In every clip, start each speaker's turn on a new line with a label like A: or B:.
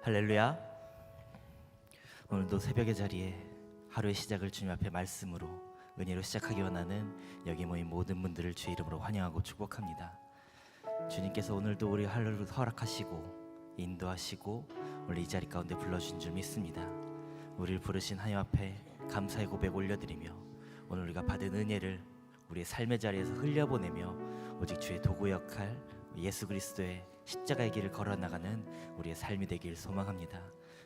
A: 할렐루야. 오늘도 새벽의 자리에 하루의 시작을 주님 앞에 말씀으로 은혜로 시작하기 원하는 여기 모인 모든 분들을 주의 이름으로 환영하고 축복합니다. 주님께서 오늘도 우리 하루를 허락하시고 인도하시고 오늘 이 자리 가운데 불러주신 줄 믿습니다. 우리를 부르신 하나님 앞에 감사의 고백 올려드리며 오늘 우리가 받은 은혜를 우리의 삶의 자리에서 흘려보내며 오직 주의 도구 역할 예수 그리스도의 십자가의 길을 걸어나가는 우리의 삶이 되길 소망합니다.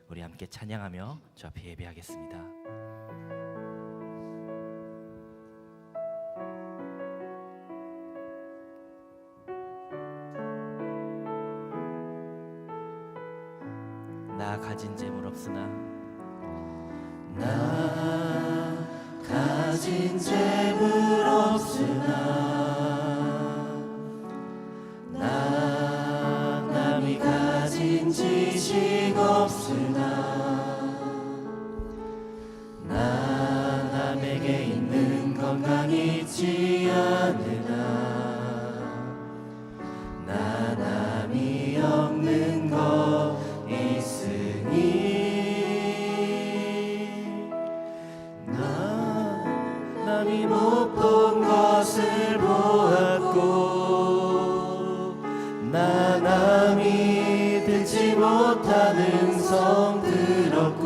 A: 우리 함께 찬양하며 주 앞에 예배하겠습니다. 나 가진 재물 없으나
B: 나 가진 재물 없으나 나 남이 가진 지식 없으나 나 남에게 있는 건강 있지 않으나 나 남이 없는 것 있으니 남이 못 본 것을 보았고 나 남이 듣지 못한 음성 들었고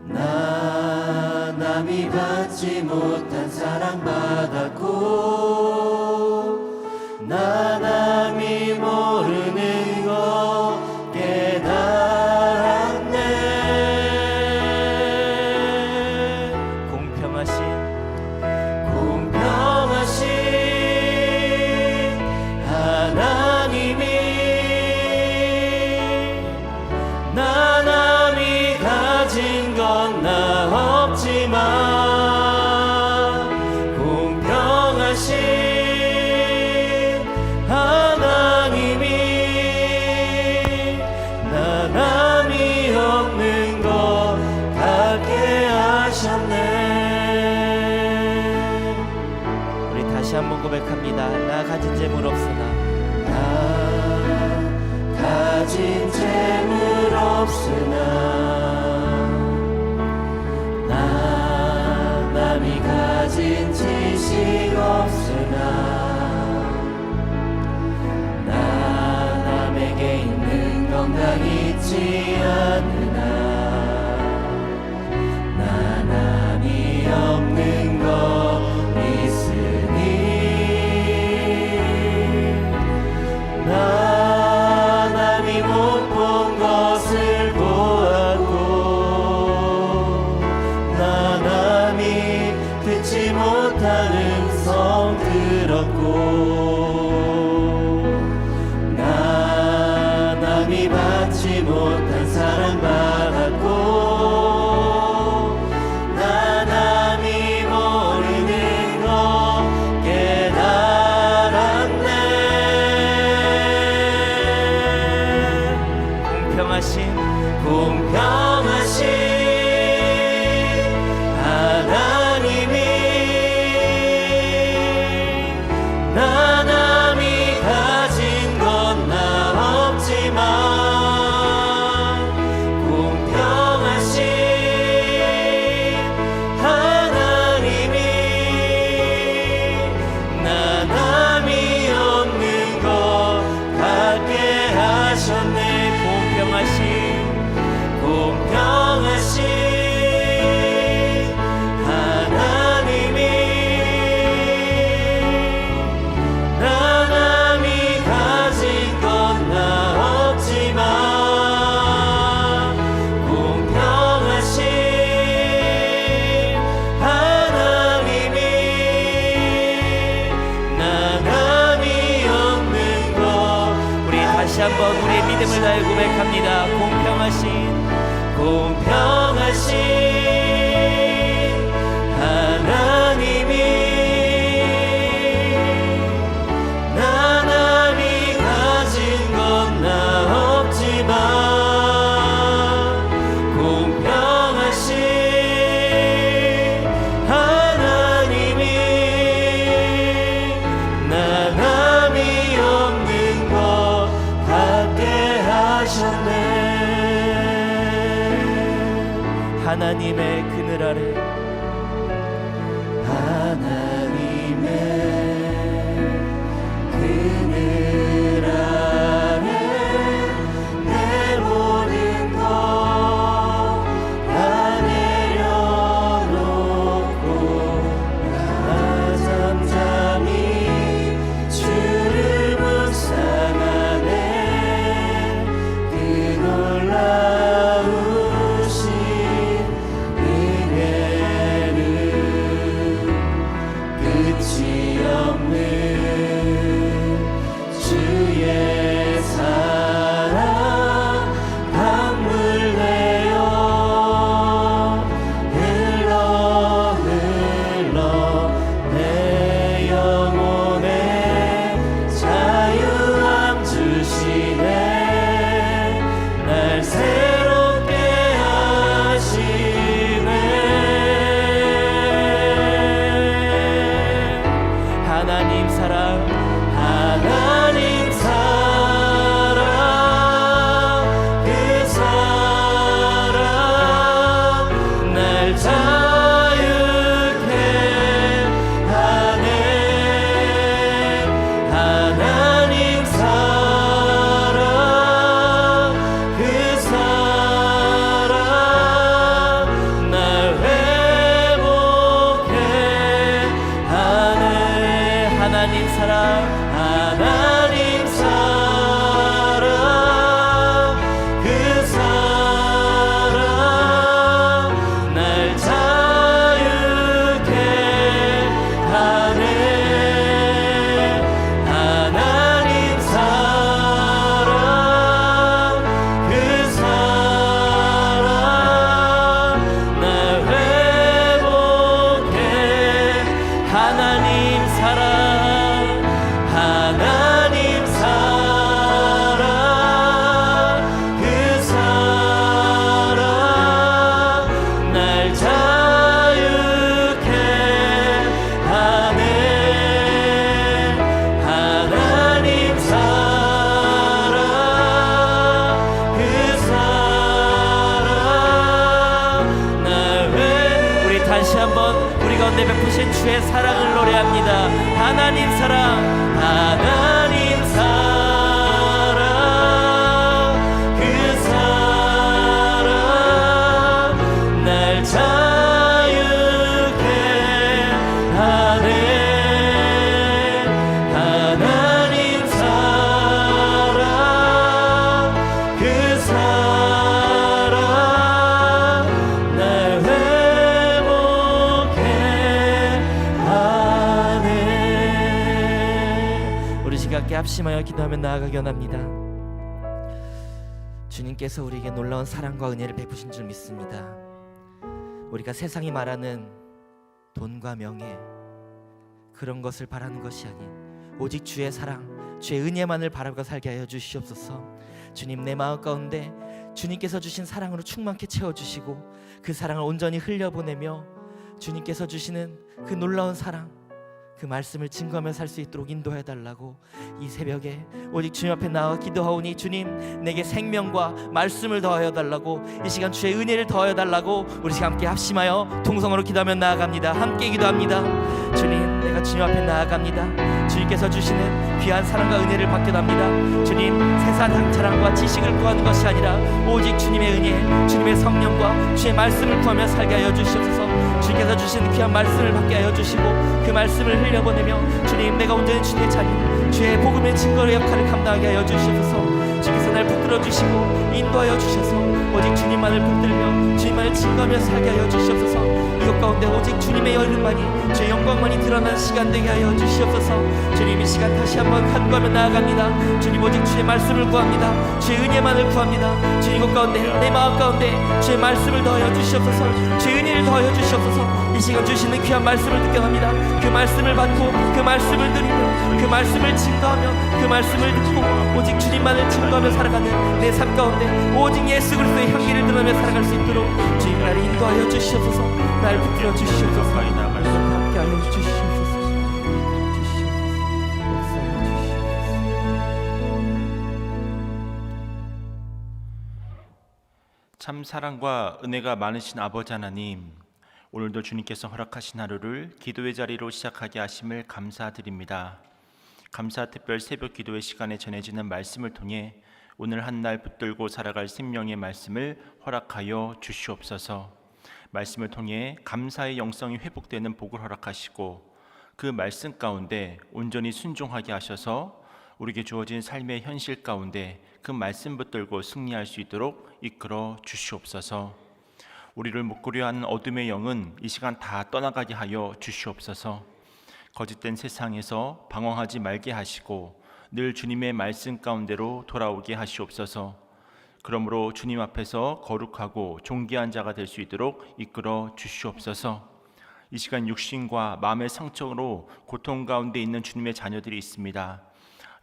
B: 나 남이 받지 못한 사랑 받았고 나 남이 모르는 것 깨달았네. 공평하신 하나님이 나 남이 가진 건 나 없지만 공평하신 하나님이 나 남이 없는 것 같게 하셨네.
A: 우리 다시 한번 고백합니다. 나 가진 재물 없으나
B: 나 가진 재물 없으나 나 남이 가진 지식 없으나 나 남에게 있는 건강 있지 않으나 나 남이 없는 것 있으니 나 남이 못 본 것을 보았고 나 남이 듣지 못한 음성 들었고 나 남이 받지 못한 사랑 받았고 나 남이 모르는 것 깨달았네. 공평하신 하나님이 나 남이 가진 건 나 없지만 공평하신 하나님이 나 남이 없는 것 같게 하셨네. 공평하신 하나님이 나 남이 가진 건 나 없지만 공평하신 하나님이 나 남이 없는 것.
A: 우리 다시 한번 우리의 믿음을 다해 고백합니다.
B: 공평하신 하나님이 나 남이 가진 건 나 없지만 공평하신 하나님이 나 남이 없는 것 같게
A: 하나님의 그늘 아래
B: 하나님의 그늘 아래 내 모든 것 다 내려놓고 나 잠잠히 주를 묵상하네. 그 놀라우신 은혜를 끝이 없는 주의 사랑 강물 내어 흘러 흘러 내 영혼에 자유함 주시네. 날 새롭게 하시네.
A: 하나님 사랑
B: 하나님 사랑 그 사랑 날 자유케 하네. 하나님 사랑 그 사랑 날 회복해 하네.
A: 하나님 사랑
B: 하나님 사랑 그 사랑 날 자유케 하네. 하나님 사랑 그 사랑 날 회복해.
A: 하나님 사랑
B: 하나님 사랑 그 사랑 날 자유케 하네. 하나님 사랑 그 사랑 날
A: 우리 다시 한번 우리 가운데 베푸신 주의 사랑을 노래합니다. 하나님 사랑
B: 하나님 사랑 그 사랑 날 자유케 하네. 하나님 사랑 그 사랑 날 회복해 하네.
A: 우리 시간 함께 합심하여 기도하며 나아가기 원합니다. 주님께서 우리에게 놀라운 사랑과 은혜를 베푸신 줄 믿습니다. 우리가 세상이 말하는 돈과 명예 그런 것을 바라는 것이 아닌 오직 주의 사랑, 주의 은혜만을 바라고 살게 하여 주시옵소서. 주님, 내 마음 가운데 주님께서 주신 사랑으로 충만케 채워주시고 그 사랑을 온전히 흘려보내며 주님께서 주시는 그 놀라운 사랑, 그 말씀을 증거하며 살 수 있도록 인도해달라고 이 새벽에 오직 주님 앞에 나와 기도하오니 주님, 내게 생명과 말씀을 더하여 달라고, 이 시간 주의 은혜를 더하여 달라고 우리 시간 함께 합심하여 동성으로 기도하며 나아갑니다. 함께 기도합니다. 주님, 내가 주님 앞에 나아갑니다. 주님께서 주시는 귀한 사랑과 은혜를 받겨답니다. 주님, 세상 자랑과 지식을 구하는 것이 아니라 오직 주님의 은혜, 주님의 성령과 주의 말씀을 구하며 살게 하여 주시옵소서. 주님께서 주신 귀한 말씀을 받게 하여 주시고 그 말씀을 흘려보내며 주님, 내가 온전히 주의 자녀, 주의 복음의 증거의 역할을 감당하게 하여 주시옵소서. 주께서 날 붙들어 주시고 인도하여 주셔서 오직 주님만을 붙들며 주님만을 증거하며 살게 하여 주시옵소서. 이것 가운데 오직 주님의 얼굴만이, 주의 영광만이 드러나는 시간 되게 하여 주시옵소서. 주님, 이 시간 다시 한번 간구하며 나아갑니다. 주님, 오직 주의 말씀을 구합니다. 주의 은혜만을 구합니다. 주님, 이것 가운데 내 마음 가운데 주의 말씀을 더하여 주시옵소서. 주의 은혜를 더하여 주시옵소서. 이 시간 주시는 귀한 말씀을 느껴갑니다. 그 말씀을 받고 그 말씀을 드리며 그 말씀을 증거하며 그 말씀을 듣고 오직 주님만을 증거하며 살아가는 내 삶 가운데 오직 예수 그리스도의 향기를 드러내며 살아갈 수 있도록 주님, 나를 인도하여 주시옵소서. 날 붙들어 주시옵소서. 함께 하여 주시옵소서.
C: 참 사랑과 은혜가 많으신 아버지 하나님, 오늘도 주님께서 허락하신 하루를 기도의 자리로 시작하게 하심을 감사드립니다. 감사 특별 새벽 기도의 시간에 전해지는 말씀을 통해 오늘 한 날 붙들고 살아갈 생명의 말씀을 허락하여 주시옵소서. 말씀을 통해 감사의 영성이 회복되는 복을 허락하시고 그 말씀 가운데 온전히 순종하게 하셔서 우리에게 주어진 삶의 현실 가운데 그 말씀 붙들고 승리할 수 있도록 이끌어 주시옵소서. 우리를 묶으려 하는 어둠의 영은 이 시간 다 떠나가게 하여 주시옵소서. 거짓된 세상에서 방황하지 말게 하시고 늘 주님의 말씀 가운데로 돌아오게 하시옵소서. 그러므로 주님 앞에서 거룩하고 존귀한 자가 될 수 있도록 이끌어 주시옵소서. 이 시간 육신과 마음의 상처로 고통 가운데 있는 주님의 자녀들이 있습니다.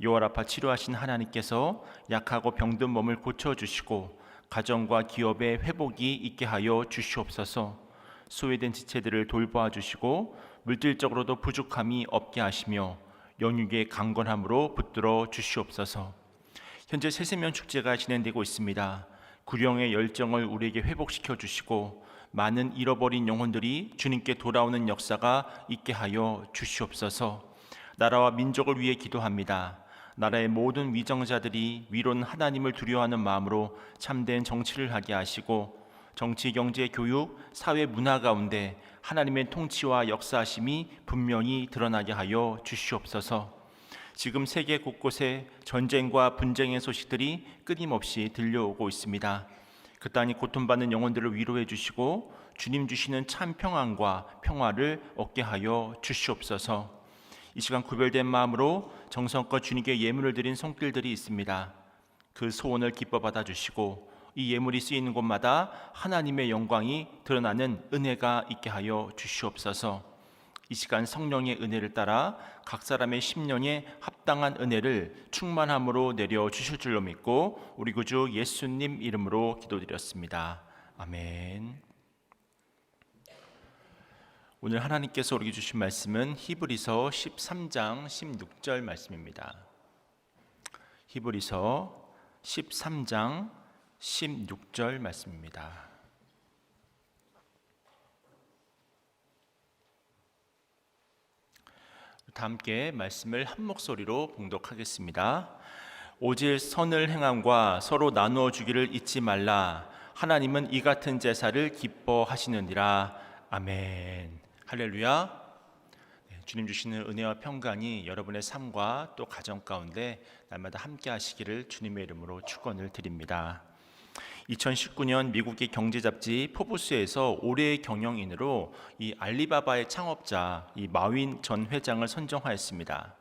C: 요아라파 치료하신 하나님께서 약하고 병든 몸을 고쳐주시고 가정과 기업의 회복이 있게 하여 주시옵소서. 소외된 지체들을 돌보아 주시고 물질적으로도 부족함이 없게 하시며 영육의 강건함으로 붙들어 주시옵소서. 현재 새세면 축제가 진행되고 있습니다. 구령의 열정을 우리에게 회복시켜 주시고 많은 잃어버린 영혼들이 주님께 돌아오는 역사가 있게 하여 주시옵소서. 나라와 민족을 위해 기도합니다. 나라의 모든 위정자들이 위로는 하나님을 두려워하는 마음으로 참된 정치를 하게 하시고 정치, 경제, 교육, 사회, 문화 가운데 하나님의 통치와 역사하심이 분명히 드러나게 하여 주시옵소서. 지금 세계 곳곳에 전쟁과 분쟁의 소식들이 끊임없이 들려오고 있습니다. 그 땅이 고통받는 영혼들을 위로해 주시고 주님 주시는 참 평안과 평화를 얻게 하여 주시옵소서. 이 시간 구별된 마음으로 정성껏 주님께 예물을 드린 손길들이 있습니다. 그 소원을 기뻐 받아주시고 이 예물이 쓰이는 곳마다 하나님의 영광이 드러나는 은혜가 있게 하여 주시옵소서. 이 시간 성령의 은혜를 따라 각 사람의 심령에 합당한 은혜를 충만함으로 내려 주실 줄로 믿고 우리 구주 예수님 이름으로 기도드렸습니다. 아멘. 오늘 하나님께서 우리에게 주신 말씀은 히브리서 13장 16절 말씀입니다. 히브리서 13장 16절 말씀입니다. 다 함께 말씀을 한 목소리로 봉독하겠습니다. 오직 선을 행함과 서로 나누어 주기를 잊지 말라. 하나님은 이 같은 제사를 기뻐하시느니라. 아멘. 할렐루야. 주님 주시는 은혜와 평강이 여러분의 삶과 또 가정 가운데 날마다 함께 하시기를 주님의 이름으로 축원을 드립니다. 2019년 미국의 경제 잡지 포브스에서 올해의 경영인으로 이 알리바바의 창업자 이 마윈 전 회장을 선정하였습니다.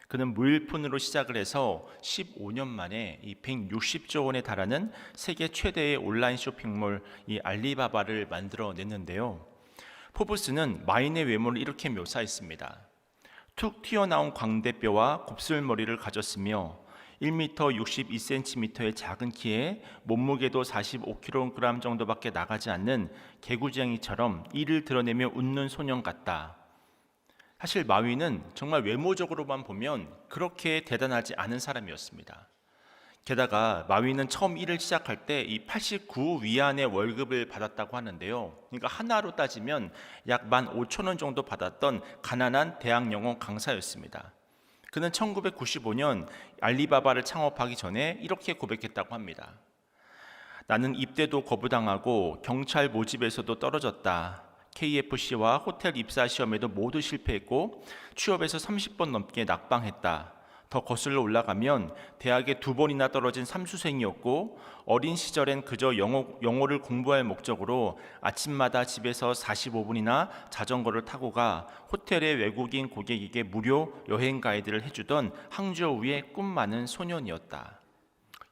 C: 그는 무일푼으로 시작을 해서 15년 만에 이 160조 원에 달하는 세계 최대의 온라인 쇼핑몰 이 알리바바를 만들어냈는데요. 포브스는 마윈의 외모를 이렇게 묘사했습니다. 툭 튀어나온 광대뼈와 곱슬머리를 가졌으며 1m 62cm의 작은 키에 몸무게도 45kg 정도밖에 나가지 않는 개구쟁이처럼 이를 드러내며 웃는 소년 같다. 사실 마윈은 정말 외모적으로만 보면 그렇게 대단하지 않은 사람이었습니다. 게다가 마윈은 처음 일을 시작할 때 이 89위안의 월급을 받았다고 하는데요. 그러니까 하나로 따지면 약 15,000원 정도 받았던 가난한 대학 영어 강사였습니다. 그는 1995년 알리바바를 창업하기 전에 이렇게 고백했다고 합니다. 나는 입대도 거부당하고 경찰 모집에서도 떨어졌다. KFC와 호텔 입사 시험에도 모두 실패했고 취업에서 30번 넘게 낙방했다. 더 거슬러 올라가면 대학에 2번이나 떨어진 삼수생이었고 어린 시절엔 그저 영어를 공부할 목적으로 아침마다 집에서 45분이나 자전거를 타고 가 호텔의 외국인 고객에게 무료 여행 가이드를 해주던 항저우의 꿈 많은 소년이었다.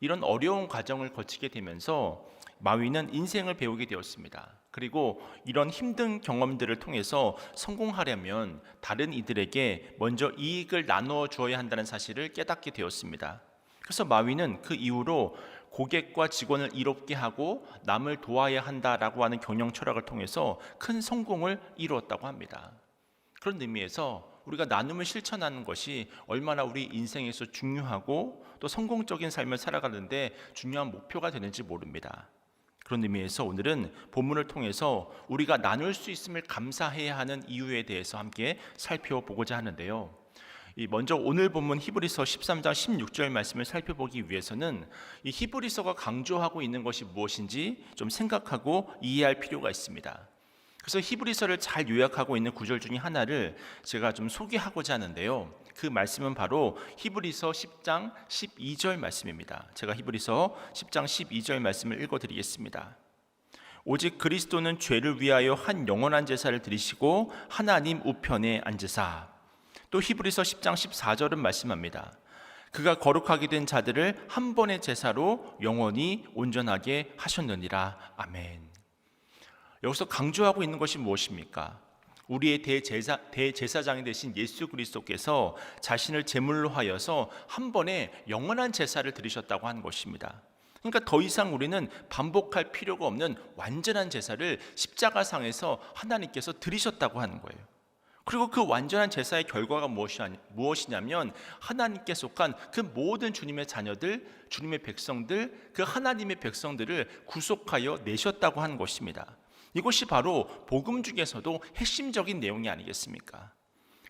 C: 이런 어려운 과정을 거치게 되면서 마윈은 인생을 배우게 되었습니다. 그리고 이런 힘든 경험들을 통해서 성공하려면 다른 이들에게 먼저 이익을 나누어 주어야 한다는 사실을 깨닫게 되었습니다. 그래서 마윈은 그 이후로 고객과 직원을 이롭게 하고 남을 도와야 한다라고 하는 경영 철학을 통해서 큰 성공을 이루었다고 합니다. 그런 의미에서 우리가 나눔을 실천하는 것이 얼마나 우리 인생에서 중요하고 또 성공적인 삶을 살아가는데 중요한 목표가 되는지 모릅니다. 그런 의미에서 오늘은 본문을 통해서 우리가 나눌 수 있음을 감사해야 하는 이유에 대해서 함께 살펴보고자 하는데요. 먼저 오늘 본문 히브리서 13장 16절 말씀을 살펴보기 위해서는 이 히브리서가 강조하고 있는 것이 무엇인지 좀 생각하고 이해할 필요가 있습니다. 그래서 히브리서를 잘 요약하고 있는 구절 중에 하나를 제가 좀 소개하고자 하는데요. 그 말씀은 바로 히브리서 10장 12절 말씀입니다. 제가 히브리서 10장 12절 말씀을 읽어드리겠습니다. 오직 그리스도는 죄를 위하여 한 영원한 제사를 드리시고 하나님 우편에 앉으사. 또 히브리서 10장 14절은 말씀합니다. 그가 거룩하게 된 자들을 한 번의 제사로 영원히 온전하게 하셨느니라. 아멘. 여기서 강조하고 있는 것이 무엇입니까? 우리의 대제사장이 되신 예수 그리스도께서 자신을 제물로 하여서 한 번에 영원한 제사를 드리셨다고 하는 것입니다. 그러니까 더 이상 우리는 반복할 필요가 없는 완전한 제사를 십자가상에서 하나님께서 드리셨다고 하는 거예요. 그리고 그 완전한 제사의 결과가 무엇이냐면 하나님께 속한 그 모든 주님의 자녀들, 주님의 백성들, 그 하나님의 백성들을 구속하여 내셨다고 하는 것입니다. 이것이 바로 복음 중에서도 핵심적인 내용이 아니겠습니까?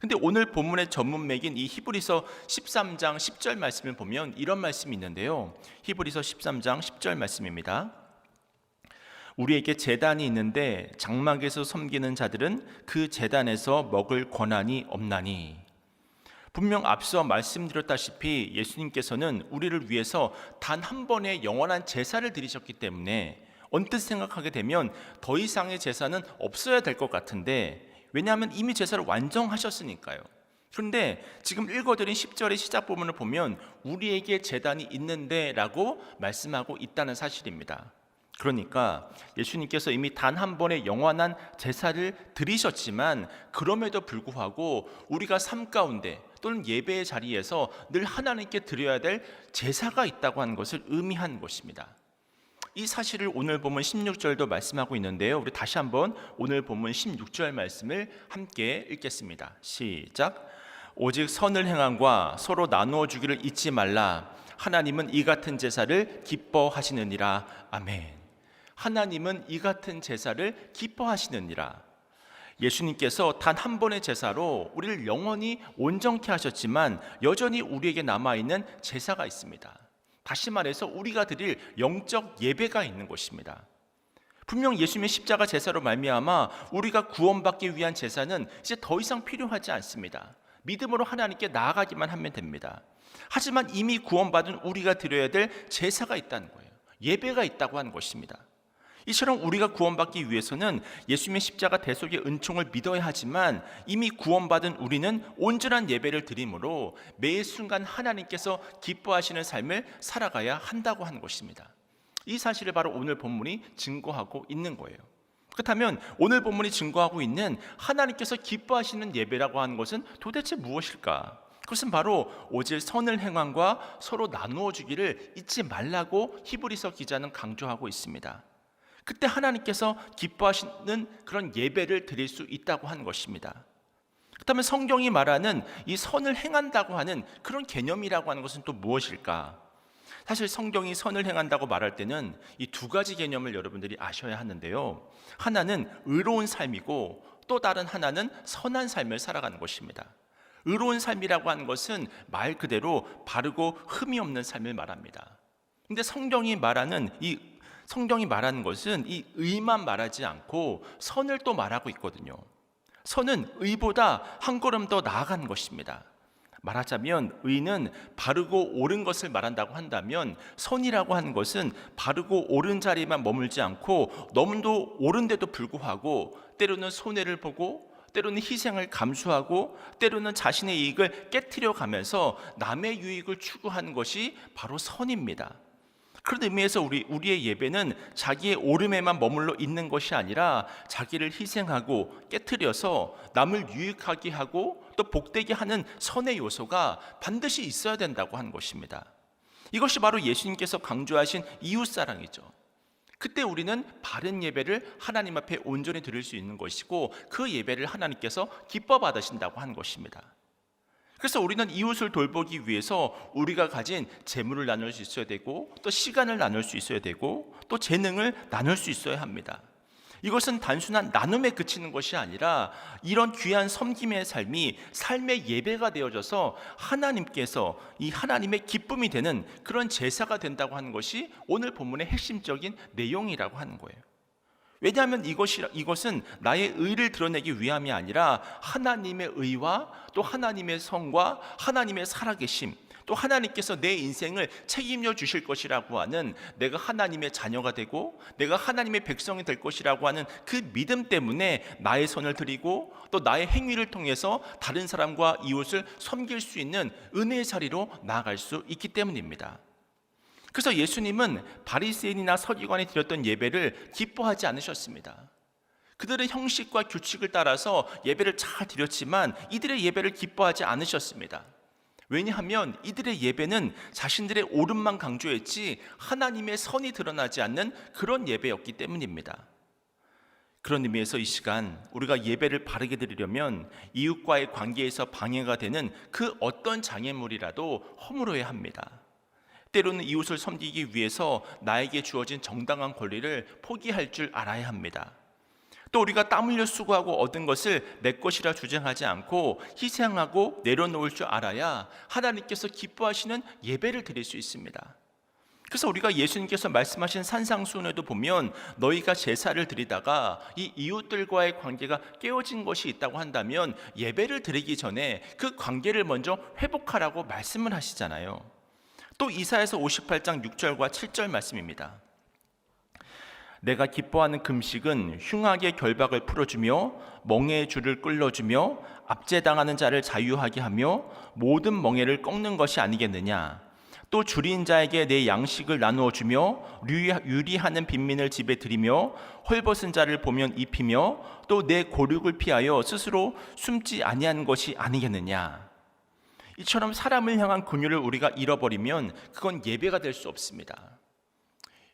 C: 근데 오늘 본문의 전문맥인 이 히브리서 13장 10절 말씀을 보면 이런 말씀이 있는데요. 히브리서 13장 10절 말씀입니다. 우리에게 제단이 있는데 장막에서 섬기는 자들은 그 제단에서 먹을 권한이 없나니. 분명 앞서 말씀드렸다시피 예수님께서는 우리를 위해서 단 한 번의 영원한 제사를 드리셨기 때문에 언뜻 생각하게 되면 더 이상의 제사는 없어야 될 것 같은데, 왜냐하면 이미 제사를 완성하셨으니까요. 그런데 지금 읽어드린 10절의 시작 부분을 보면 우리에게 제단이 있는데 라고 말씀하고 있다는 사실입니다. 그러니까 예수님께서 이미 단 한 번의 영원한 제사를 드리셨지만 그럼에도 불구하고 우리가 삶 가운데 또는 예배의 자리에서 늘 하나님께 드려야 될 제사가 있다고 하는 것을 의미하는 것입니다. 이 사실을 오늘 본문 16절도 말씀하고 있는데요. 우리 다시 한번 오늘 본문 16절 말씀을 함께 읽겠습니다. 시작. 오직 선을 행함과 서로 나누어 주기를 잊지 말라. 하나님은 이 같은 제사를 기뻐하시느니라. 아멘. 하나님은 이 같은 제사를 기뻐하시느니라. 예수님께서 단 한 번의 제사로 우리를 영원히 온전케 하셨지만 여전히 우리에게 남아있는 제사가 있습니다. 다시 말해서 우리가 드릴 영적 예배가 있는 것입니다. 분명 예수님의 십자가 제사로 말미암아 우리가 구원받기 위한 제사는 이제 더 이상 필요하지 않습니다. 믿음으로 하나님께 나아가기만 하면 됩니다. 하지만 이미 구원받은 우리가 드려야 될 제사가 있다는 거예요. 예배가 있다고 하는 것입니다. 이처럼 우리가 구원받기 위해서는 예수님의 십자가 대속의 은총을 믿어야 하지만 이미 구원받은 우리는 온전한 예배를 드림으로 매 순간 하나님께서 기뻐하시는 삶을 살아가야 한다고 하는 것입니다. 이 사실을 바로 오늘 본문이 증거하고 있는 거예요. 그렇다면 오늘 본문이 증거하고 있는 하나님께서 기뻐하시는 예배라고 하는 것은 도대체 무엇일까? 그것은 바로 오직 선을 행함과 서로 나누어 주기를 잊지 말라고 히브리서 기자는 강조하고 있습니다. 그때 하나님께서 기뻐하시는 그런 예배를 드릴 수 있다고 하는 것입니다. 그렇다면 성경이 말하는 이 선을 행한다고 하는 그런 개념이라고 하는 것은 또 무엇일까? 사실 성경이 선을 행한다고 말할 때는 이 두 가지 개념을 여러분들이 아셔야 하는데요. 하나는 의로운 삶이고 또 다른 하나는 선한 삶을 살아가는 것입니다. 의로운 삶이라고 하는 것은 말 그대로 바르고 흠이 없는 삶을 말합니다. 근데 성경이 말하는 것은 이 의만 말하지 않고 선을 또 말하고 있거든요. 선은 의보다 한 걸음 더 나아간 것입니다. 말하자면 의는 바르고 옳은 것을 말한다고 한다면 선이라고 하는 것은 바르고 옳은 자리에만 머물지 않고 너무도 옳은데도 불구하고 때로는 손해를 보고 때로는 희생을 감수하고 때로는 자신의 이익을 깨트려 가면서 남의 유익을 추구하는 것이 바로 선입니다. 그런 의미에서 우리의 예배는 자기의 옳음에만 머물러 있는 것이 아니라 자기를 희생하고 깨트려서 남을 유익하게 하고 또 복되게 하는 선의 요소가 반드시 있어야 된다고 하는 것입니다. 이것이 바로 예수님께서 강조하신 이웃사랑이죠. 그때 우리는 바른 예배를 하나님 앞에 온전히 드릴 수 있는 것이고 그 예배를 하나님께서 기뻐 받으신다고 하는 것입니다. 그래서 우리는 이웃을 돌보기 위해서 우리가 가진 재물을 나눌 수 있어야 되고, 또 시간을 나눌 수 있어야 되고, 또 재능을 나눌 수 있어야 합니다. 이것은 단순한 나눔에 그치는 것이 아니라 이런 귀한 섬김의 삶이 삶의 예배가 되어져서 하나님께서 이 하나님의 기쁨이 되는 그런 제사가 된다고 하는 것이 오늘 본문의 핵심적인 내용이라고 하는 거예요. 왜냐하면 이것은 나의 의를 드러내기 위함이 아니라 하나님의 의와 또 하나님의 성과 하나님의 살아계심, 또 하나님께서 내 인생을 책임져 주실 것이라고 하는, 내가 하나님의 자녀가 되고 내가 하나님의 백성이 될 것이라고 하는 그 믿음 때문에 나의 손을 드리고 또 나의 행위를 통해서 다른 사람과 이웃을 섬길 수 있는 은혜의 자리로 나아갈 수 있기 때문입니다. 그래서 예수님은 바리새인이나 서기관이 드렸던 예배를 기뻐하지 않으셨습니다. 그들의 형식과 규칙을 따라서 예배를 잘 드렸지만 이들의 예배를 기뻐하지 않으셨습니다. 왜냐하면 이들의 예배는 자신들의 옳음만 강조했지 하나님의 선이 드러나지 않는 그런 예배였기 때문입니다. 그런 의미에서 이 시간 우리가 예배를 바르게 드리려면 이웃과의 관계에서 방해가 되는 그 어떤 장애물이라도 허물어야 합니다. 때로는 이웃을 섬기기 위해서 나에게 주어진 정당한 권리를 포기할 줄 알아야 합니다. 또 우리가 땀 흘려 수고하고 얻은 것을 내 것이라 주장하지 않고 희생하고 내려놓을 줄 알아야 하나님께서 기뻐하시는 예배를 드릴 수 있습니다. 그래서 우리가 예수님께서 말씀하신 산상수훈에도 보면 너희가 제사를 드리다가 이 이웃들과의 관계가 깨어진 것이 있다고 한다면 예배를 드리기 전에 그 관계를 먼저 회복하라고 말씀을 하시잖아요. 또 이사야서 58장 6절과 7절 말씀입니다. 내가 기뻐하는 금식은 흉악의 결박을 풀어주며 멍에의 줄을 끌어주며 압제당하는 자를 자유하게 하며 모든 멍에를 꺾는 것이 아니겠느냐. 또 줄인 자에게 내 양식을 나누어 주며 유리하는 빈민을 집에 들이며 헐벗은 자를 보면 입히며 또 내 고륙을 피하여 스스로 숨지 아니하는 것이 아니겠느냐. 이처럼 사람을 향한 긍휼을 우리가 잃어버리면 그건 예배가 될 수 없습니다.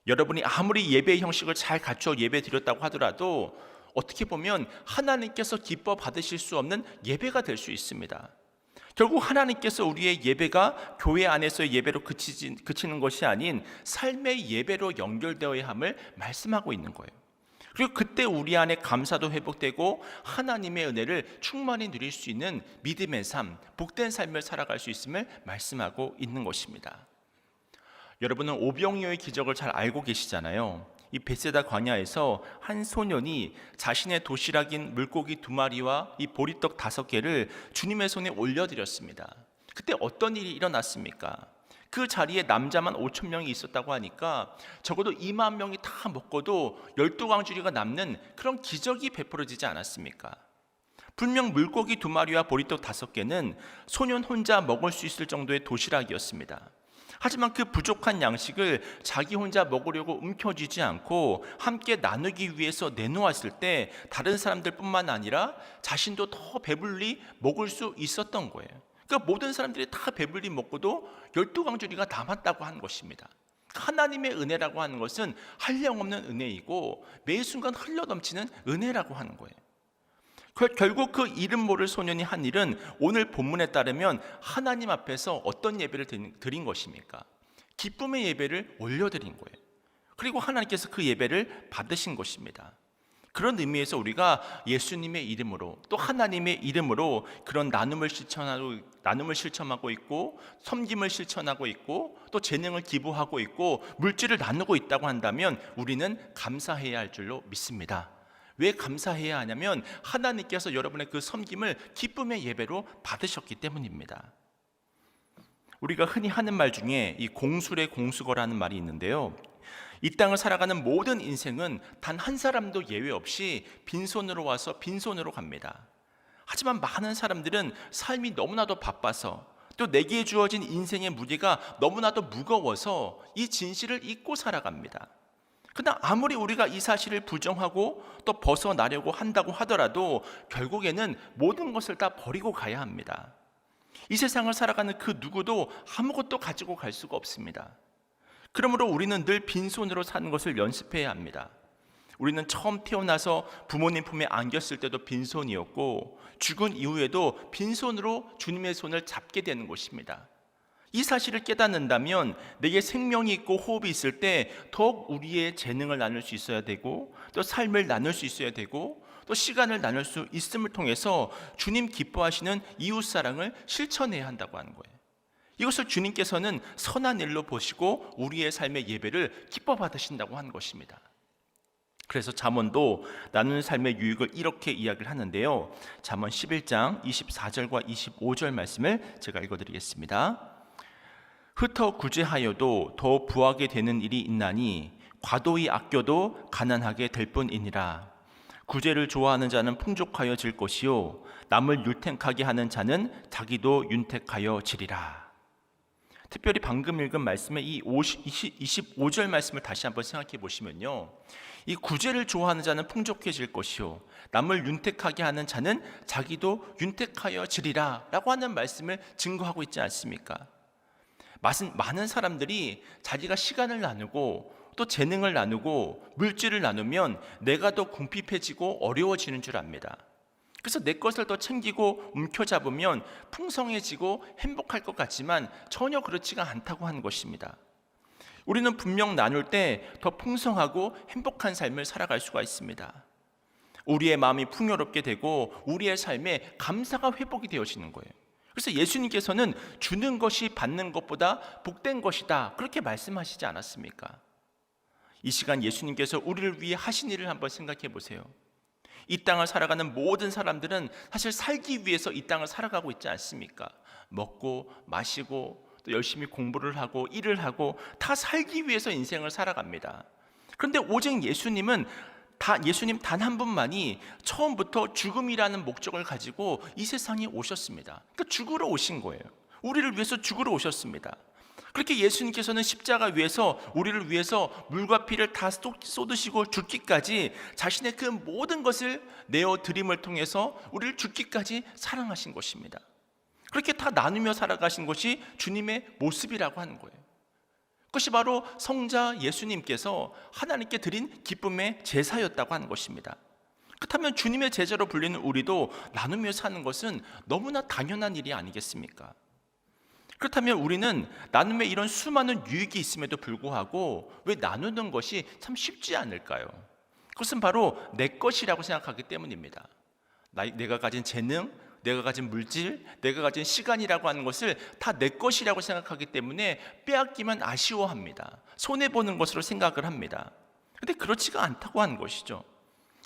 C: 여러분이 아무리 예배의 형식을 잘 갖춰 예배 드렸다고 하더라도 어떻게 보면 하나님께서 기뻐 받으실 수 없는 예배가 될 수 있습니다. 결국 하나님께서 우리의 예배가 교회 안에서의 예배로 그치는 것이 아닌 삶의 예배로 연결되어야 함을 말씀하고 있는 거예요. 그리고 그때 우리 안에 감사도 회복되고 하나님의 은혜를 충만히 누릴 수 있는 믿음의 삶, 복된 삶을 살아갈 수 있음을 말씀하고 있는 것입니다. 여러분은 오병이어의 기적을 잘 알고 계시잖아요. 이 베세다 광야에서 한 소년이 자신의 도시락인 물고기 2마리와 이 보리떡 5개를 주님의 손에 올려드렸습니다. 그때 어떤 일이 일어났습니까? 그 자리에 남자만 5,000명이 있었다고 하니까 적어도 2만 명이 다 먹고도 12광주리가 남는 그런 기적이 베풀어지지 않았습니까? 분명 물고기 2마리와 보리떡 5개는 소년 혼자 먹을 수 있을 정도의 도시락이었습니다. 하지만 그 부족한 양식을 자기 혼자 먹으려고 움켜쥐지 않고 함께 나누기 위해서 내놓았을 때 다른 사람들뿐만 아니라 자신도 더 배불리 먹을 수 있었던 거예요. 그러니까 모든 사람들이 다 배불리 먹고도 12광주리가 남았다고 하는 것입니다. 하나님의 은혜라고 하는 것은 한량없는 은혜이고 매 순간 흘러넘치는 은혜라고 하는 거예요. 결국 그 이름 모를 소년이 한 일은 오늘 본문에 따르면 하나님 앞에서 어떤 예배를 드린 것입니까? 기쁨의 예배를 올려드린 거예요. 그리고 하나님께서 그 예배를 받으신 것입니다. 그런 의미에서 우리가 예수님의 이름으로 또 하나님의 이름으로 그런 나눔을 실천하고 있고 섬김을 실천하고 있고 또 재능을 기부하고 있고 물질을 나누고 있다고 한다면 우리는 감사해야 할 줄로 믿습니다. 왜 감사해야 하냐면 하나님께서 여러분의 그 섬김을 기쁨의 예배로 받으셨기 때문입니다. 우리가 흔히 하는 말 중에 이 공술의 공수거라는 말이 있는데요. 이 땅을 살아가는 모든 인생은 단 한 사람도 예외 없이 빈손으로 와서 빈손으로 갑니다. 하지만 많은 사람들은 삶이 너무나도 바빠서 또 내게 주어진 인생의 무게가 너무나도 무거워서 이 진실을 잊고 살아갑니다. 그러나 아무리 우리가 이 사실을 부정하고 또 벗어나려고 한다고 하더라도 결국에는 모든 것을 다 버리고 가야 합니다. 이 세상을 살아가는 그 누구도 아무것도 가지고 갈 수가 없습니다. 그러므로 우리는 늘 빈손으로 사는 것을 연습해야 합니다. 우리는 처음 태어나서 부모님 품에 안겼을 때도 빈손이었고 죽은 이후에도 빈손으로 주님의 손을 잡게 되는 것입니다. 이 사실을 깨닫는다면 내게 생명이 있고 호흡이 있을 때 더욱 우리의 재능을 나눌 수 있어야 되고 또 삶을 나눌 수 있어야 되고 또 시간을 나눌 수 있음을 통해서 주님 기뻐하시는 이웃사랑을 실천해야 한다고 하는 거예요. 이것을 주님께서는 선한 일로 보시고 우리의 삶의 예배를 기뻐 받으신다고 하는 것입니다. 그래서 잠언도 나누는 삶의 유익을 이렇게 이야기를 하는데요. 잠언 11장 24절과 25절 말씀을 제가 읽어드리겠습니다. 흩어 구제하여도 더 부하게 되는 일이 있나니 과도히 아껴도 가난하게 될 뿐이니라. 구제를 좋아하는 자는 풍족하여 질 것이요 남을 율택하게 하는 자는 자기도 윤택하여 지리라. 특별히 방금 읽은 말씀의 이 25절 말씀을 다시 한번 생각해 보시면요, 이 구제를 좋아하는 자는 풍족해질 것이요 남을 윤택하게 하는 자는 자기도 윤택하여 지리라 라고 하는 말씀을 증거하고 있지 않습니까? 많은 사람들이 자기가 시간을 나누고 또 재능을 나누고 물질을 나누면 내가 더 궁핍해지고 어려워지는 줄 압니다. 그래서 내 것을 더 챙기고 움켜잡으면 풍성해지고 행복할 것 같지만 전혀 그렇지가 않다고 하는 것입니다. 우리는 분명 나눌 때 더 풍성하고 행복한 삶을 살아갈 수가 있습니다. 우리의 마음이 풍요롭게 되고 우리의 삶에 감사가 회복이 되어지는 거예요. 그래서 예수님께서는 주는 것이 받는 것보다 복된 것이다 그렇게 말씀하시지 않았습니까? 이 시간 예수님께서 우리를 위해 하신 일을 한번 생각해 보세요. 이 땅을 살아가는 모든 사람들은 사실 살기 위해서 이 땅을 살아가고 있지 않습니까? 먹고 마시고 또 열심히 공부를 하고 일을 하고 다 살기 위해서 인생을 살아갑니다. 그런데 오직 예수님 단 한 분만이 처음부터 죽음이라는 목적을 가지고 이 세상에 오셨습니다. 그러니까 죽으러 오신 거예요. 우리를 위해서 죽으러 오셨습니다. 그렇게 예수님께서는 십자가 위에서 우리를 위해서 물과 피를 다 쏟으시고 죽기까지 자신의 그 모든 것을 내어드림을 통해서 우리를 죽기까지 사랑하신 것입니다. 그렇게 다 나누며 살아가신 것이 주님의 모습이라고 하는 거예요. 그것이 바로 성자 예수님께서 하나님께 드린 기쁨의 제사였다고 하는 것입니다. 그렇다면 주님의 제자로 불리는 우리도 나누며 사는 것은 너무나 당연한 일이 아니겠습니까? 그렇다면 우리는 나눔에 이런 수많은 유익이 있음에도 불구하고 왜 나누는 것이 참 쉽지 않을까요? 그것은 바로 내 것이라고 생각하기 때문입니다. 내가 가진 재능, 내가 가진 물질, 내가 가진 시간이라고 하는 것을 다 내 것이라고 생각하기 때문에 빼앗기면 아쉬워합니다. 손해보는 것으로 생각을 합니다. 그런데 그렇지가 않다고 하는 것이죠.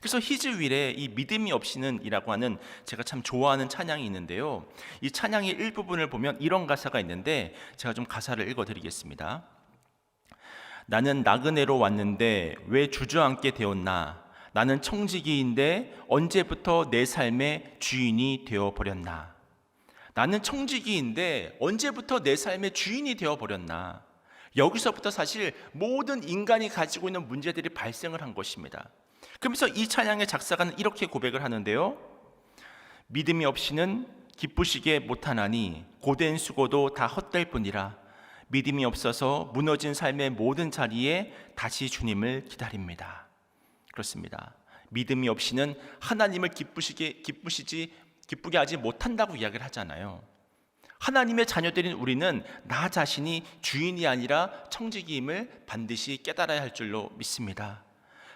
C: 그래서 히즈윌의 이 믿음이 없이는 이라고 하는 제가 참 좋아하는 찬양이 있는데요, 이 찬양의 일부분을 보면 이런 가사가 있는데 제가 좀 가사를 읽어드리겠습니다. 나는 나그네로 왔는데 왜 주저앉게 되었나? 나는 청지기인데 언제부터 내 삶의 주인이 되어버렸나? 나는 청지기인데 언제부터 내 삶의 주인이 되어버렸나? 여기서부터 사실 모든 인간이 가지고 있는 문제들이 발생을 한 것입니다. 그러면서 이 찬양의 작사가는 이렇게 고백을 하는데요, 믿음이 없이는 기쁘시게 못하나니 고된 수고도 다 헛될 뿐이라. 믿음이 없어서 무너진 삶의 모든 자리에 다시 주님을 기다립니다. 그렇습니다. 믿음이 없이는 하나님을 기쁘게 하지 못한다고 이야기를 하잖아요. 하나님의 자녀들인 우리는 나 자신이 주인이 아니라 청지기임을 반드시 깨달아야 할 줄로 믿습니다.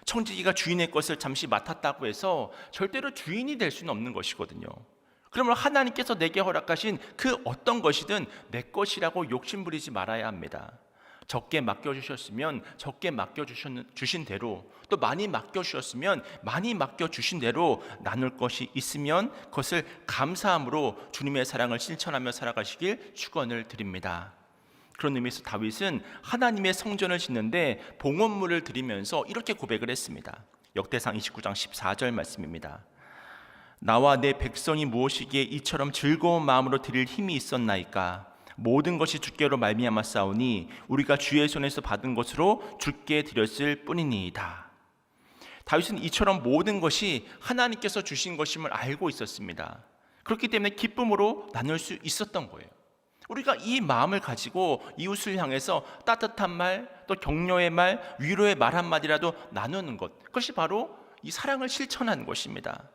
C: 청지기가 주인의 것을 잠시 맡았다고 해서 절대로 주인이 될 수는 없는 것이거든요. 그러면 하나님께서 내게 허락하신 그 어떤 것이든 내 것이라고 욕심부리지 말아야 합니다. 적게 맡겨주셨으면 적게 맡겨주신 대로, 또 많이 맡겨주셨으면 많이 맡겨주신 대로 나눌 것이 있으면 그것을 감사함으로 주님의 사랑을 실천하며 살아가시길 축원을 드립니다. 그런 의미에서 다윗은 하나님의 성전을 짓는데 봉헌물을 드리면서 이렇게 고백을 했습니다. 역대상 29장 14절 말씀입니다. 나와 내 백성이 무엇이기에 이처럼 즐거운 마음으로 드릴 힘이 있었나이까? 모든 것이 주께로 말미암아 싸우니 우리가 주의 손에서 받은 것으로 주께 드렸을 뿐이니이다. 다윗은 이처럼 모든 것이 하나님께서 주신 것임을 알고 있었습니다. 그렇기 때문에 기쁨으로 나눌 수 있었던 거예요. 우리가 이 마음을 가지고 이웃을 향해서 따뜻한 말, 또 격려의 말, 위로의 말 한마디라도 나누는 것, 그것이 바로 이 사랑을 실천하는 것입니다.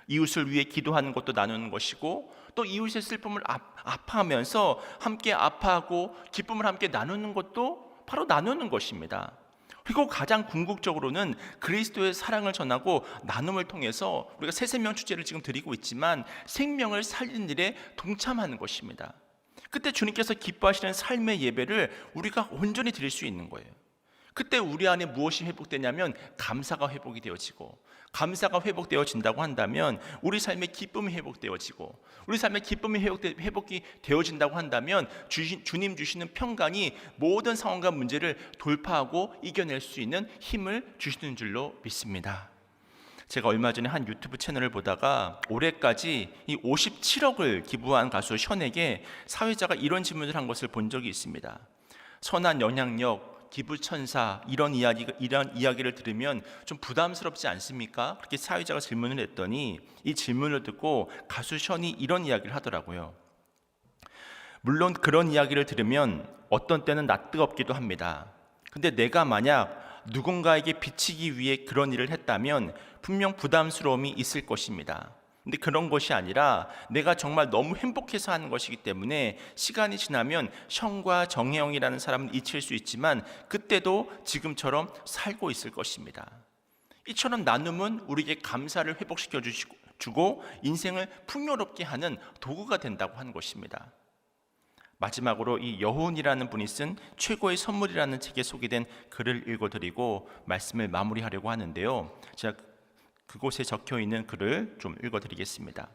C: 이웃을 위해 기도하는 것도 나누는 것이고, 또 이웃의 슬픔을 아파하면서 함께 아파하고 기쁨을 함께 나누는 것도 바로 나누는 것입니다. 그리고 가장 궁극적으로는 그리스도의 사랑을 전하고 나눔을 통해서 우리가 새 생명 축제를 지금 드리고 있지만 생명을 살리는 일에 동참하는 것입니다. 그때 주님께서 기뻐하시는 삶의 예배를 우리가 온전히 드릴 수 있는 거예요. 그때 우리 안에 무엇이 회복되냐면 감사가 회복이 되어지고, 감사가 회복되어진다고 한다면 우리 삶의 기쁨이 회복되어지고, 우리 삶의 기쁨이 회복이 되어진다고 한다면 주님 주시는 평강이 모든 상황과 문제를 돌파하고 이겨낼 수 있는 힘을 주시는 줄로 믿습니다. 제가 얼마 전에 한 유튜브 채널을 보다가 올해까지 이 57억을 기부한 가수 션에게 사회자가 이런 질문을 한 것을 본 적이 있습니다. 선한 영향력, 기부천사, 이런 이야기를 들으면 좀 부담스럽지 않습니까? 그렇게 사회자가 질문을 했더니 이 질문을 듣고 가수 션이 이런 이야기를 하더라고요. 물론 그런 이야기를 들으면 어떤 때는 낯뜨겁기도 합니다. 근데 내가 만약 누군가에게 비치기 위해 그런 일을 했다면 분명 부담스러움이 있을 것입니다. 근데 그런 것이 아니라 내가 정말 너무 행복해서 하는 것이기 때문에 시간이 지나면 션과 정혜영이라는 사람은 잊힐 수 있지만 그때도 지금처럼 살고 있을 것입니다. 이처럼 나눔은 우리에게 감사를 회복시켜 주고 인생을 풍요롭게 하는 도구가 된다고 하는 것입니다. 마지막으로 이 여혼이라는 분이 쓴 최고의 선물이라는 책에 소개된 글을 읽어드리고 말씀을 마무리하려고 하는데요. 제가 그곳에 적혀있는 글을 좀 읽어드리겠습니다.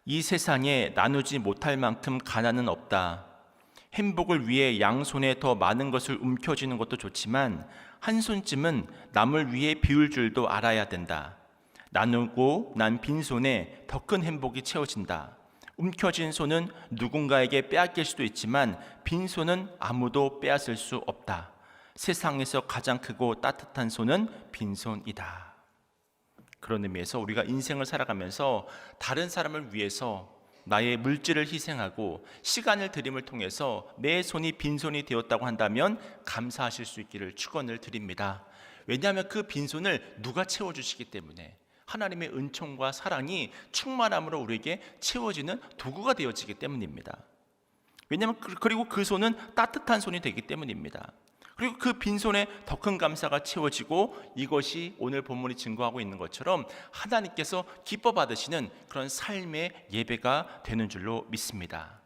C: 이 세상에 나누지 못할 만큼 가난은 없다. 행복을 위해 양손에 더 많은 것을 움켜쥐는 것도 좋지만 한 손쯤은 남을 위해 비울 줄도 알아야 된다. 나누고 난 빈손에 더 큰 행복이 채워진다. 움켜쥔 손은 누군가에게 빼앗길 수도 있지만 빈손은 아무도 빼앗을 수 없다. 세상에서 가장 크고 따뜻한 손은 빈손이다. 그런 의미에서 우리가 인생을 살아가면서 다른 사람을 위해서 나의 물질을 희생하고 시간을 들임을 통해서 내 손이 빈손이 되었다고 한다면 감사하실 수 있기를 축원을 드립니다. 왜냐하면 그 빈손을 누가 채워주시기 때문에 하나님의 은총과 사랑이 충만함으로 우리에게 채워지는 도구가 되어지기 때문입니다. 왜냐하면 그리고 그 손은 따뜻한 손이 되기 때문입니다. 그리고 그 빈손에 더 큰 감사가 채워지고 이것이 오늘 본문이 증거하고 있는 것처럼 하나님께서 기뻐 받으시는 그런 삶의 예배가 되는 줄로 믿습니다.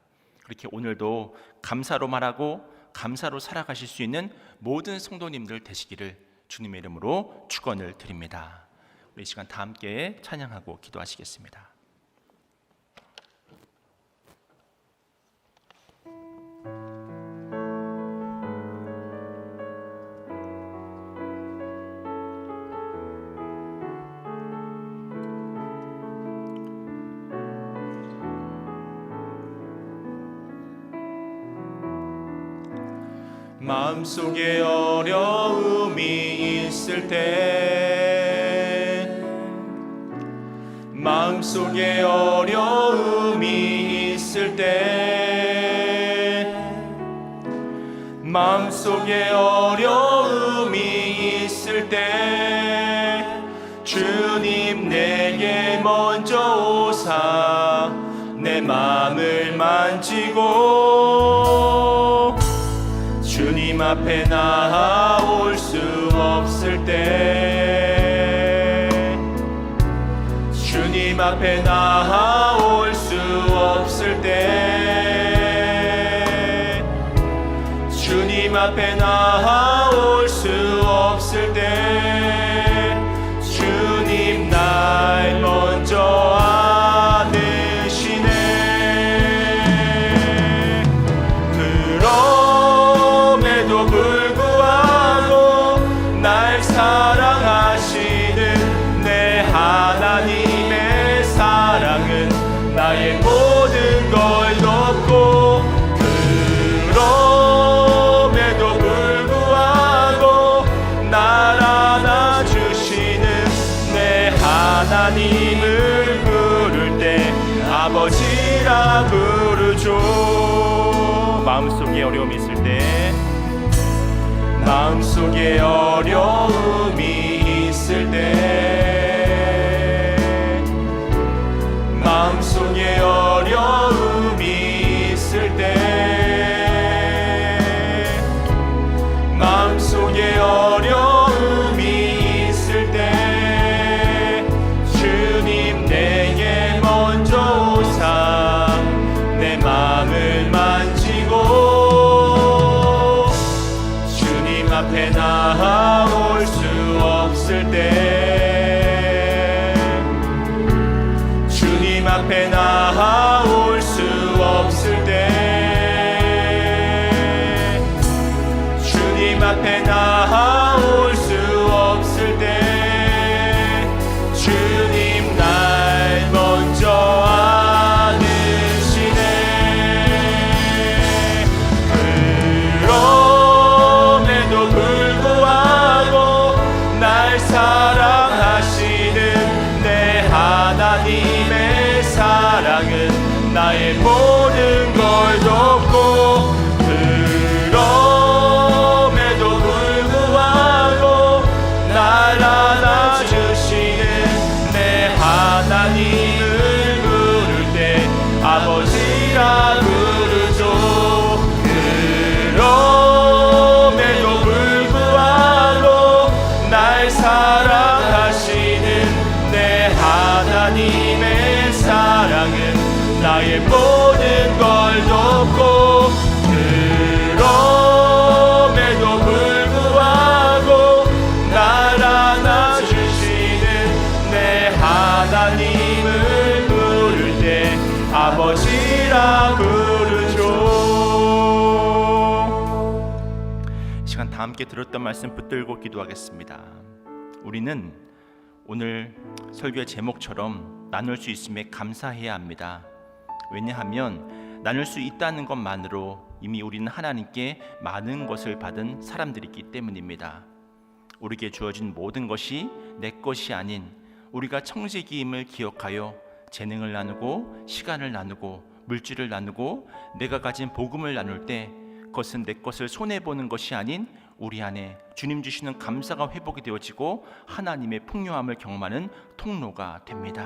C: 그렇게 오늘도 감사로 말하고 감사로 살아가실 수 있는 모든 성도님들 되시기를 주님의 이름으로 축원을 드립니다. 우리 이 시간 다 함께 찬양하고 기도하시겠습니다. 마음속에 어려움이 있을 때, 마음속에 어려움이 있을 때, 마음속에 어려움이 있을 때 주님 내게 먼저 오사 내 마음을 만지고 주님 앞에 나아올 수 없을 때, 주님 앞에 나아올 수 없을 때, 주님 앞에 나아올 수 없을 때 주님 날 먼저 아느시네. 그럼에도 불구하고 날 사랑하시는 내 하나님의 사랑은 나의 모든 걸 덮고, 그럼에도 불구하고 날 안아주시는 내 하나님을 부를 때 아버지라 부르죠. 부르죠. 마음속에 어려움이 있을 때, 마음속에 어려움이 있을 때, 마음속에 어려움이 있을 때, 마음속에 어려움이 있을 때, 주님 내게 먼저 오사 내 마음을 만지고, 주님 앞에 나아올 수 없을 때, 주님 앞에 나아올 수 없을 때, 주님 앞에 나아올 수 없을 때, 주님 날 먼저 안으시네. 그럼에도 불구하고 날 사랑하시는 내 하나님의 사랑은 나의 모든 걸 덮고, 그럼에도 불구하고 날 안아주시는 내 하나님을 부를 때 아버지라 부르죠. 그럼에도 불구하고 날 사랑하시는 내 하나님의 사랑은 나의 모든 걸 덮고, 그럼에도 불구하고 날 안아주시는 내 하나님을 부를 때 아버지라 부르죠. 이 시간 다 함께 들었던 말씀 붙들고 기도하겠습니다. 우리는 오늘 설교의 제목처럼 나눌 수 있음에 감사해야 합니다. 왜냐하면 나눌 수 있다는 것만으로 이미 우리는 하나님께 많은 것을 받은 사람들이기 때문입니다. 우리에게 주어진 모든 것이 내 것이 아닌 우리가 청지기임을 기억하여 재능을 나누고 시간을 나누고 물질을 나누고 내가 가진 복음을 나눌 때, 그것은 내 것을 손해보는 것이 아닌 우리 안에 주님 주시는 감사가 회복이 되어지고 하나님의 풍요함을 경험하는 통로가 됩니다.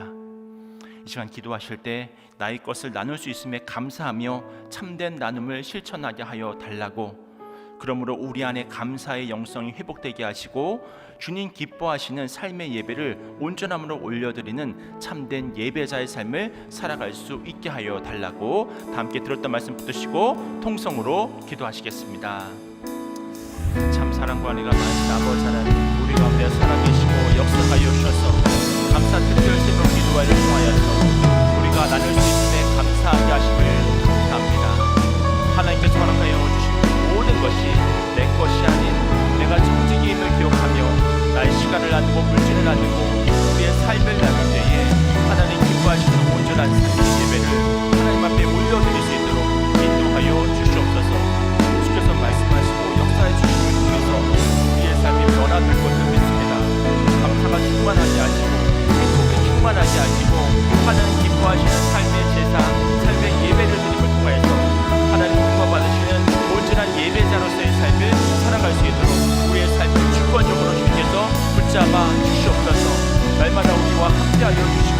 C: 이 시간 기도하실 때 나의 것을 나눌 수 있음에 감사하며 참된 나눔을 실천하게 하여 달라고, 그러므로 우리 안에 감사의 영성이 회복되게 하시고 주님 기뻐하시는 삶의 예배를 온전함으로 올려드리는 참된 예배자의 삶을 살아갈 수 있게 하여 달라고 다 함께 들었던 말씀 붙드시고 통성으로 기도하시겠습니다. 참 사랑과 은혜가 많으신 아버지 하나님, 우리 가운데 살아계시고 역사하여 주셔서 감사 특별 새벽 기도회를 통하여서 우리가 나눌 수 있음에 감사하게 하심을 감사합니다. 하나님께서 허락하여 주신 모든 것이 내 것이 아닌 내가 청지기임을 기억하며 나의 시간을 나누고 물질을 나누고 우리의 삶을 나눌 때에 하나님 기뻐하시는 온전한 삶의 예배를 하나님 앞에 올려드릴 수 있도록 인도하여 주시옵소서. 주께서 말씀하시고 역사해 주심을 통해서 우리의 삶이 변화될 것을 믿습니다. 감사가 충만하게 하시고 행복이 충만하게 하시고 하나님 기뻐하시는 삶의 제사, 삶의 예배를 드림을 통해서 하나님 공과 받으시는 온전한 예배자로서의 삶을 살아갈 수 있도록 우리의 삶을 주권적으로 주께서 붙잡아 주시옵소서. 날마다 우리와 함께하여 주시옵소서.